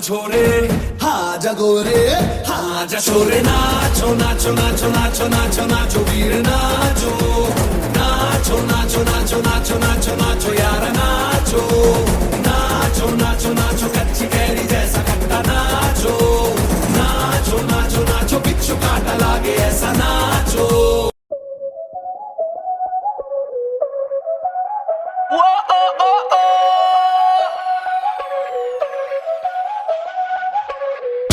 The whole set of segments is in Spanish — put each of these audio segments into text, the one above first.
छोरे हाजा गोरे हाजा छोरे नाचो नाचो नाचो नाचो नाचो नाचो वीर नाचो नाचो नाचो नाचो नाचो नाचो नाचो यार नाचो नाचो नाचो नाचो कच्ची कैरी जैसा खट्टा नाचो नाचो नाचो नाचो बिच्छू काटा लागे ऐसा नाचो।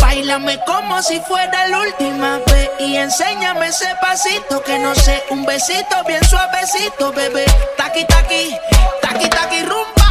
Báilame como si fuera la última vez y enséñame ese pasito que no sé, un besito bien suavecito, bebé. Taqui taqui, taqui taqui rumba.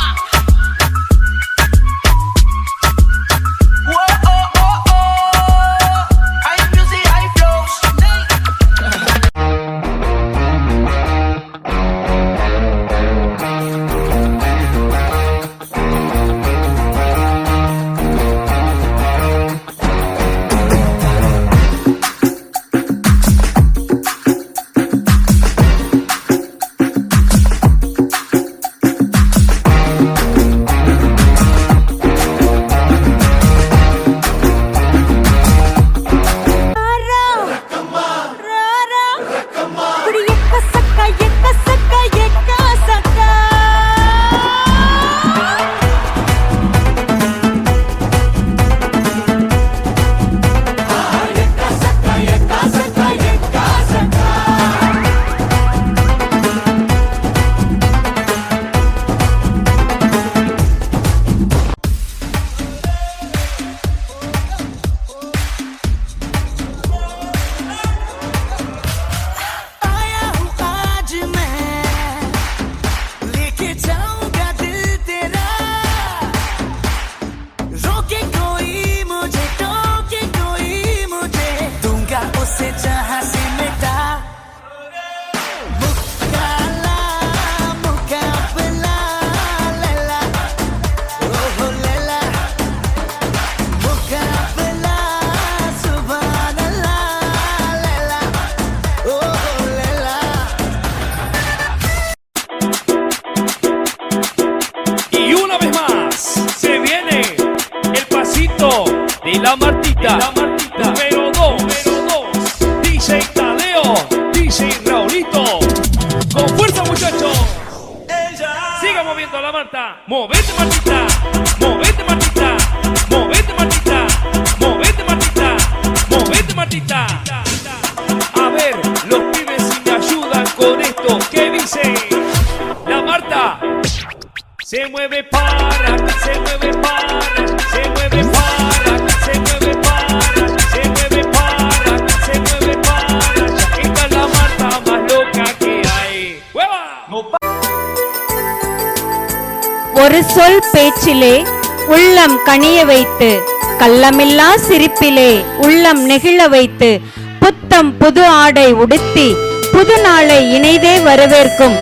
De la Martita, número 2, DJ Tadeo, DJ Raulito, con fuerza muchachos, siga moviendo la Marta, movete Martita, movete Martita, movete Martita, movete Martita, movete Martita, a ver, los pibes si me ayudan con esto, ¿qué dice? La Marta, se mueve para, se mueve para, se mueve para. ஒரு சொல் பேச்சிலே உள்ளம் கனிய வைத்து கள்ளமில்லா சிரிப்பிலே உள்ளம் நெகிழ வைத்து புத்தம் புது ஆடை உடுத்தி புது நாளை இணைதே வரவேற்கும்